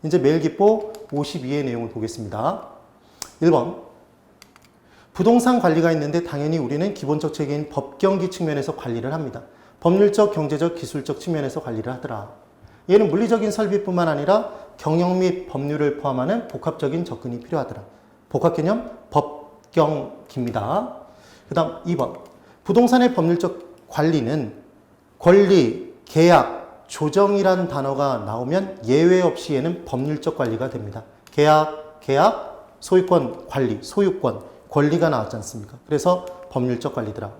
이제 매일기보 52의 내용을 보겠습니다. 1번. 부동산 관리가 있는데 당연히 우리는 기본적 체계인 법경기 측면에서 관리를 합니다. 법률적, 경제적, 기술적 측면에서 관리를 하더라. 얘는 물리적인 설비뿐만 아니라 경영 및 법률을 포함하는 복합적인 접근이 필요하더라. 복합개념 법경기입니다. 그 다음 2번. 부동산의 법률적 관리는 권리, 계약, 조정이란 단어가 나오면 예외 없이 얘는 법률적 관리가 됩니다. 계약, 소유권 관리, 소유권, 권리가 나왔지 않습니까? 그래서 법률적 관리더라.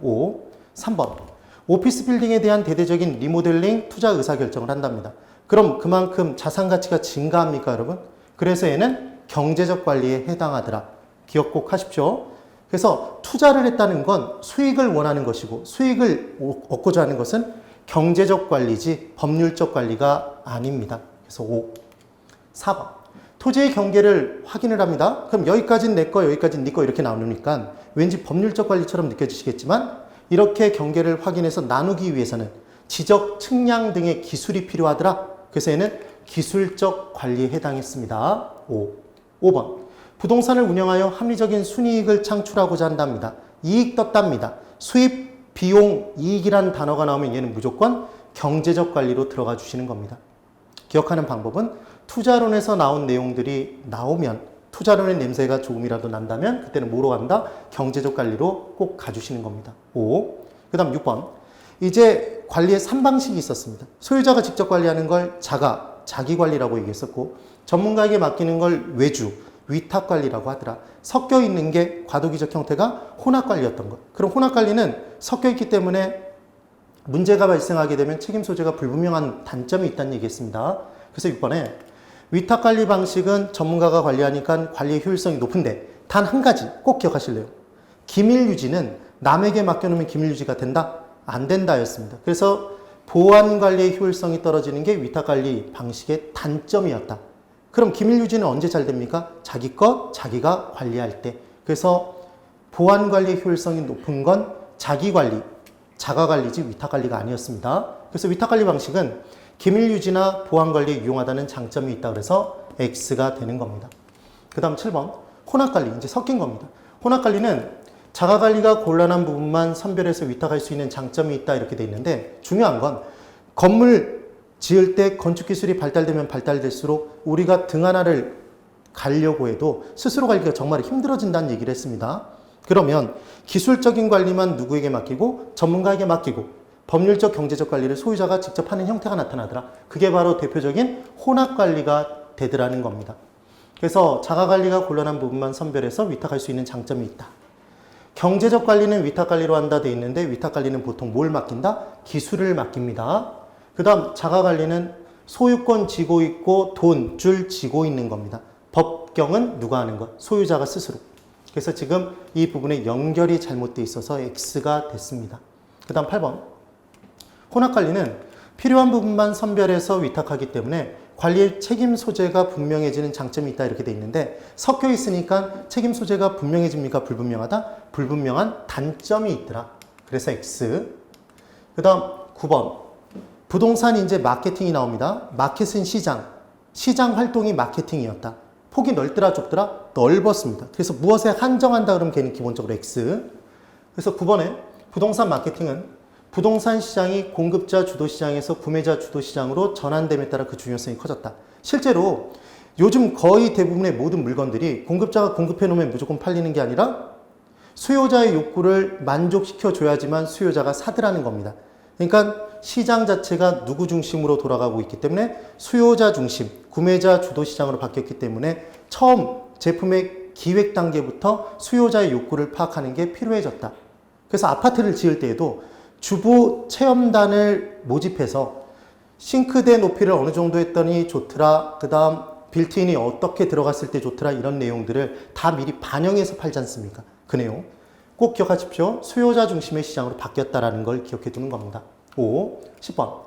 3번. 오피스 빌딩에 대한 대대적인 리모델링 투자 의사결정을 한답니다. 그럼 그만큼 자산 가치가 증가합니까, 여러분? 그래서 얘는 경제적 관리에 해당하더라. 기억 꼭 하십시오. 그래서 투자를 했다는 건 수익을 원하는 것이고 수익을 얻고자 하는 것은 경제적 관리지 법률적 관리가 아닙니다. 그래서 4번. 토지의 경계를 확인을 합니다. 그럼 여기까지는 내 거, 여기까지는 네 거 이렇게 나누니까 왠지 법률적 관리처럼 느껴지시겠지만 이렇게 경계를 확인해서 나누기 위해서는 지적, 측량 등의 기술이 필요하더라. 그래서 얘는 기술적 관리에 해당했습니다. 5번. 부동산을 운영하여 합리적인 순이익을 창출하고자 한답니다. 이익 떴답니다. 수입, 비용, 이익이라는 단어가 나오면 얘는 무조건 경제적 관리로 들어가 주시는 겁니다. 기억하는 방법은 투자론에서 나온 내용들이 나오면 투자론의 냄새가 조금이라도 난다면 그때는 뭐로 간다? 경제적 관리로 꼭 가주시는 겁니다. 그 다음 6번. 이제 관리의 3방식이 있었습니다. 소유자가 직접 관리하는 걸 자기 관리라고 얘기했었고 전문가에게 맡기는 걸 외주, 위탁 관리라고 하더라. 섞여 있는 게 과도기적 형태가 혼합 관리였던 것. 그럼 혼합 관리는 섞여 있기 때문에 문제가 발생하게 되면 책임 소재가 불분명한 단점이 있다는 얘기했습니다. 그래서 6번에 위탁 관리 방식은 전문가가 관리하니까 관리의 효율성이 높은데 단 한 가지 꼭 기억하실래요? 기밀 유지는 남에게 맡겨놓으면 기밀 유지가 된다? 안 된다였습니다. 그래서 보안 관리의 효율성이 떨어지는 게 위탁 관리 방식의 단점이었다. 그럼 기밀 유지는 언제 잘 됩니까? 자기 것, 자기가 관리할 때. 그래서 보안 관리의 효율성이 높은 건 자기 관리, 자가 관리지 위탁 관리가 아니었습니다. 그래서 위탁 관리 방식은 기밀 유지나 보안 관리에 유용하다는 장점이 있다 그래서 X가 되는 겁니다. 그 다음 7번. 혼합 관리, 이제 섞인 겁니다. 혼합 관리는 자가 관리가 곤란한 부분만 선별해서 위탁할 수 있는 장점이 있다 이렇게 돼 있는데 중요한 건 건물 지을 때 건축 기술이 발달되면 발달될수록 우리가 등 하나를 가려고 해도 스스로 관리가 정말 힘들어진다는 얘기를 했습니다. 그러면 기술적인 관리만 누구에게 맡기고 전문가에게 맡기고 법률적 경제적 관리를 소유자가 직접 하는 형태가 나타나더라. 그게 바로 대표적인 혼합 관리가 되더라는 겁니다. 그래서 자가 관리가 곤란한 부분만 선별해서 위탁할 수 있는 장점이 있다. 경제적 관리는 위탁 관리로 한다 돼 있는데 위탁 관리는 보통 뭘 맡긴다? 기술을 맡깁니다. 그 다음 자가 관리는 소유권 쥐고 있고 돈줄 쥐고 있는 겁니다. 법경은 누가 하는 것? 소유자가 스스로. 그래서 지금 이 부분에 연결이 잘못되어 있어서 X가 됐습니다. 그 다음 8번. 혼합 관리는 필요한 부분만 선별해서 위탁하기 때문에 관리의 책임 소재가 분명해지는 장점이 있다 이렇게 돼 있는데 섞여 있으니까 책임 소재가 분명해집니까? 불분명하다? 불분명한 단점이 있더라. 그래서 X. 그 다음 9번. 부동산이 이제 마케팅이 나옵니다. 마켓은 시장 활동이 마케팅이었다. 폭이 넓더라 좁더라? 넓었습니다. 그래서 무엇에 한정한다 그러면 걔는 기본적으로 X. 그래서 9번에 부동산 마케팅은 부동산 시장이 공급자 주도 시장에서 구매자 주도 시장으로 전환됨에 따라 그 중요성이 커졌다. 실제로 요즘 거의 대부분의 모든 물건들이 공급자가 공급해 놓으면 무조건 팔리는 게 아니라 수요자의 욕구를 만족시켜 줘야지만 수요자가 사더라는 겁니다. 그러니까 시장 자체가 누구 중심으로 돌아가고 있기 때문에 수요자 중심, 구매자 주도 시장으로 바뀌었기 때문에 처음 제품의 기획 단계부터 수요자의 욕구를 파악하는 게 필요해졌다. 그래서 아파트를 지을 때에도 주부 체험단을 모집해서 싱크대 높이를 어느 정도 했더니 좋더라. 그 다음 빌트인이 어떻게 들어갔을 때 좋더라. 이런 내용들을 다 미리 반영해서 팔지 않습니까? 그 내용 꼭 기억하십시오. 수요자 중심의 시장으로 바뀌었다는 걸 기억해 두는 겁니다. 10번.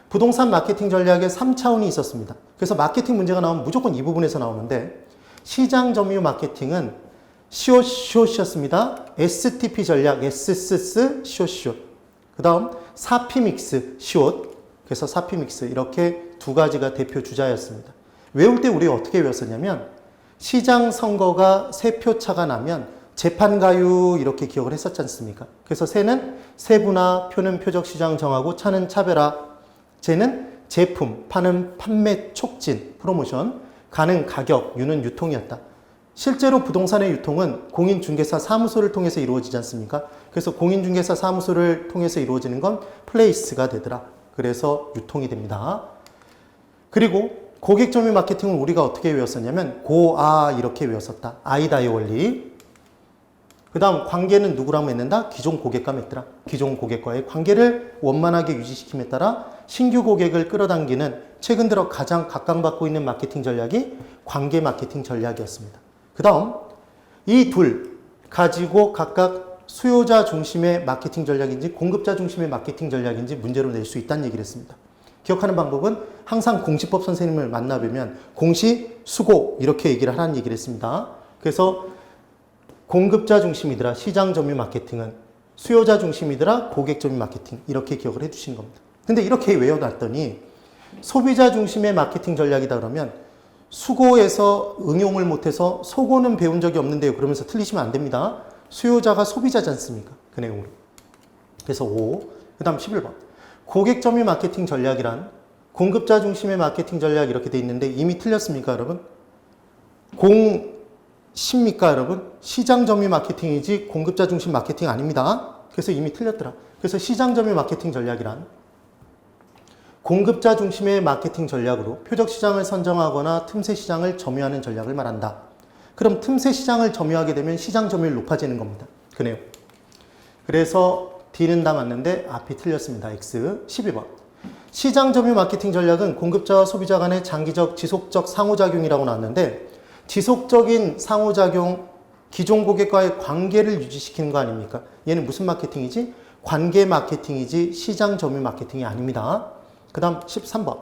부동산 마케팅 전략에 3차원이 있었습니다. 그래서 마케팅 문제가 나오면 무조건 이 부분에서 나오는데 시장 점유 마케팅은 시옷이었습니다. STP 전략, SSS, 시옷. 그 다음 사피 믹스, 시옷. 그래서 사피 믹스 이렇게 두 가지가 대표 주자였습니다. 외울 때 우리가 어떻게 외웠었냐면 시장 선거가 세 표 차가 나면 재판가유 이렇게 기억을 했었지 않습니까? 그래서 세는 세분화, 표는 표적 시장 정하고 차는 차별화, 재는 제품, 파는 판매 촉진, 프로모션, 가는 가격, 유는 유통이었다. 실제로 부동산의 유통은 공인중개사 사무소를 통해서 이루어지지 않습니까? 그래서 공인중개사 사무소를 통해서 이루어지는 건 플레이스가 되더라. 그래서 유통이 됩니다. 그리고 고객 점유 마케팅을 우리가 어떻게 외웠었냐면 고아 이렇게 외웠었다. 아이다의 원리. 그 다음 관계는 누구랑 맺는다? 기존 고객과 맺더라. 기존 고객과의 관계를 원만하게 유지시킴에 따라 신규 고객을 끌어당기는 최근 들어 가장 각광받고 있는 마케팅 전략이 관계 마케팅 전략이었습니다. 그 다음 이 둘 가지고 각각 수요자 중심의 마케팅 전략인지 공급자 중심의 마케팅 전략인지 문제로 낼 수 있다는 얘기를 했습니다. 기억하는 방법은 항상 공시법 선생님을 만나뵈면 공시, 수고 이렇게 얘기를 하라는 얘기를 했습니다. 그래서 공급자 중심이더라 시장 점유 마케팅은, 수요자 중심이더라 고객 점유 마케팅, 이렇게 기억을 해주시는 겁니다. 근데 이렇게 외워놨더니 소비자 중심의 마케팅 전략이다 그러면 수고에서 응용을 못해서 속어는 배운 적이 없는데요 그러면서 틀리시면 안 됩니다. 수요자가 소비자지 않습니까? 그 내용으로. 그래서 5. 그 다음 11번. 고객 점유 마케팅 전략이란 공급자 중심의 마케팅 전략 이렇게 돼 있는데 이미 틀렸습니까 여러분? 공십니까 여러분? 시장 점유 마케팅이지 공급자 중심 마케팅 아닙니다. 그래서 이미 틀렸더라. 그래서 시장 점유 마케팅 전략이란 공급자 중심의 마케팅 전략으로 표적 시장을 선정하거나 틈새 시장을 점유하는 전략을 말한다. 그럼 틈새 시장을 점유하게 되면 시장 점유율이 높아지는 겁니다. 그 내용. 그래서 D는 다 맞는데 앞이 틀렸습니다. X. 12번. 시장 점유 마케팅 전략은 공급자와 소비자 간의 장기적 지속적 상호작용이라고 나왔는데 지속적인 상호작용, 기존 고객과의 관계를 유지시키는 거 아닙니까? 얘는 무슨 마케팅이지? 관계 마케팅이지 시장 점유 마케팅이 아닙니다. 그 다음 13번.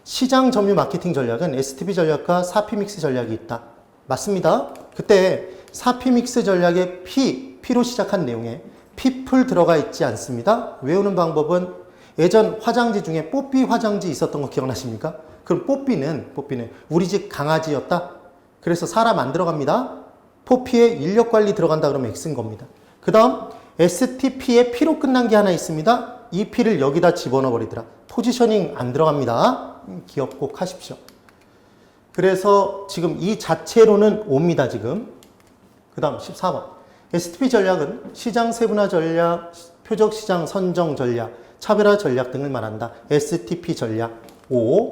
시장 점유 마케팅 전략은 STB 전략과 4P 믹스 전략이 있다. 맞습니다. 그때 4P 믹스 전략의 P로 시작한 내용에 people 들어가 있지 않습니다. 외우는 방법은 예전 화장지 중에 뽀삐 화장지 있었던 거 기억나십니까? 그럼 뽀삐는 우리 집 강아지였다. 그래서 사람 안 들어갑니다. 포피에 인력관리 들어간다 그러면 X인 겁니다. 그 다음 STP에 P로 끝난 게 하나 있습니다. 이 P를 여기다 집어넣어 버리더라. 포지셔닝 안 들어갑니다. 기억 꼭 하십시오. 그래서 지금 이 자체로는 옵니다. 지금. 그 다음 14번. STP 전략은 시장 세분화 전략, 표적 시장 선정 전략, 차별화 전략 등을 말한다. STP 전략 5.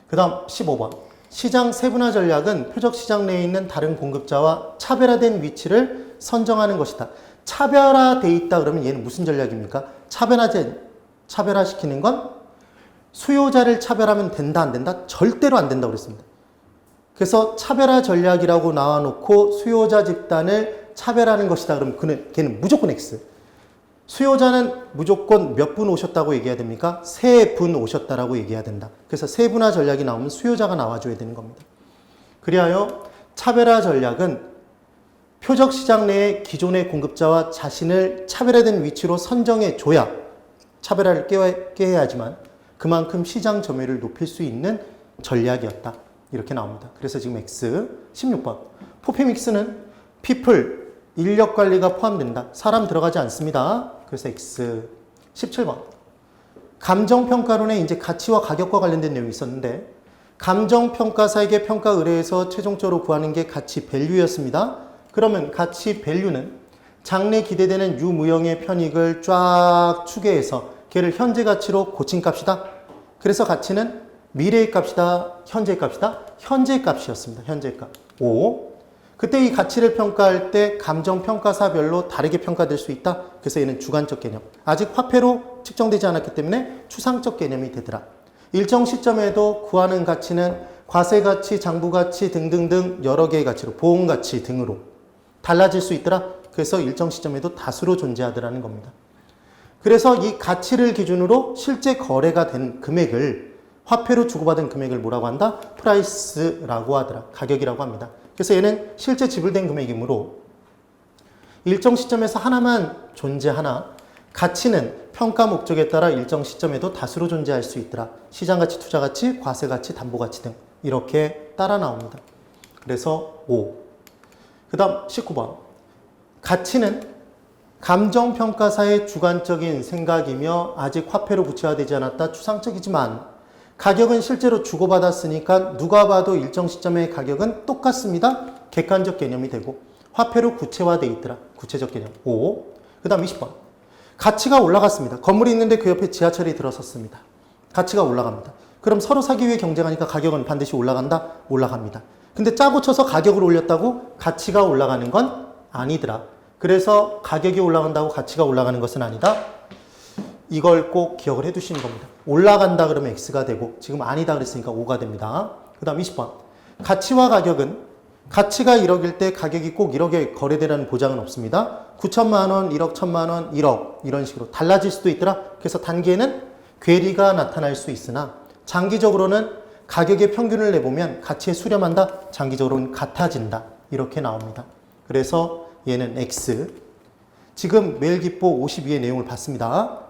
그 다음 15번. 시장 세분화 전략은 표적 시장 내에 있는 다른 공급자와 차별화된 위치를 선정하는 것이다. 차별화돼 있다 그러면 얘는 무슨 전략입니까? 차별화시키는 건 수요자를 차별하면 된다 안 된다? 절대로 안 된다고 그랬습니다. 그래서 차별화 전략이라고 나와놓고 수요자 집단을 차별하는 것이다 그러면 걔는 무조건 X. 수요자는 무조건 몇 분 오셨다고 얘기해야 됩니까? 3분 오셨다라고 얘기해야 된다. 그래서 세분화 전략이 나오면 수요자가 나와줘야 되는 겁니다. 그리하여 차별화 전략은 표적 시장 내에 기존의 공급자와 자신을 차별화된 위치로 선정해 줘야 차별화를 깨야지만 그만큼 시장 점유율을 높일 수 있는 전략이었다. 이렇게 나옵니다. 그래서 지금 X. 16번. 포피믹스는 people, 인력 관리가 포함된다. 사람 들어가지 않습니다. 그래서 X. 17번. 감정평가론에 이제 가치와 가격과 관련된 내용이 있었는데 감정평가사에게 평가 의뢰해서 최종적으로 구하는 게 가치 밸류였습니다. 그러면 가치 밸류는 장래 기대되는 유무형의 편익을 쫙 추계해서 걔를 현재 가치로 고친 값이다. 그래서 가치는 미래의 값이다, 현재의 값이다. 현재의 값이었습니다. 현재의 값. 5. 그때 이 가치를 평가할 때 감정평가사별로 다르게 평가될 수 있다. 그래서 얘는 주관적 개념. 아직 화폐로 측정되지 않았기 때문에 추상적 개념이 되더라. 일정 시점에도 구하는 가치는 과세가치, 장부가치 등등등 여러 개의 가치로 보험가치 등으로 달라질 수 있더라. 그래서 일정 시점에도 다수로 존재하더라는 겁니다. 그래서 이 가치를 기준으로 실제 거래가 된 금액을 화폐로 주고받은 금액을 뭐라고 한다? 프라이스라고 하더라. 가격이라고 합니다. 그래서 얘는 실제 지불된 금액이므로 일정 시점에서 하나만 존재하나 가치는 평가 목적에 따라 일정 시점에도 다수로 존재할 수 있더라. 시장가치, 투자가치, 과세가치, 담보가치 등 이렇게 따라 나옵니다. 그래서 5. 그 다음 19번. 가치는 감정평가사의 주관적인 생각이며 아직 화폐로 구체화되지 않았다. 추상적이지만 가격은 실제로 주고받았으니까 누가 봐도 일정 시점의 가격은 똑같습니다. 객관적 개념이 되고 화폐로 구체화되어 있더라. 구체적 개념. 5. 그 다음 20번. 가치가 올라갔습니다. 건물이 있는데 그 옆에 지하철이 들어섰습니다. 가치가 올라갑니다. 그럼 서로 사기 위해 경쟁하니까 가격은 반드시 올라간다? 올라갑니다. 근데 짜고 쳐서 가격을 올렸다고 가치가 올라가는 건 아니더라. 그래서 가격이 올라간다고 가치가 올라가는 것은 아니다. 이걸 꼭 기억을 해 두시는 겁니다. 올라간다 그러면 X가 되고 지금 아니다 그랬으니까 5가 됩니다. 그 다음 20번. 가치와 가격은 가치가 1억일 때 가격이 꼭 1억에 거래되라는 보장은 없습니다. 9천만 원, 1억, 1천만 원, 1억 이런 식으로 달라질 수도 있더라. 그래서 단기에는 괴리가 나타날 수 있으나 장기적으로는 가격의 평균을 내보면 가치에 수렴한다. 장기적으로는 같아진다. 이렇게 나옵니다. 그래서 얘는 X. 지금 매일기보 52의 내용을 봤습니다.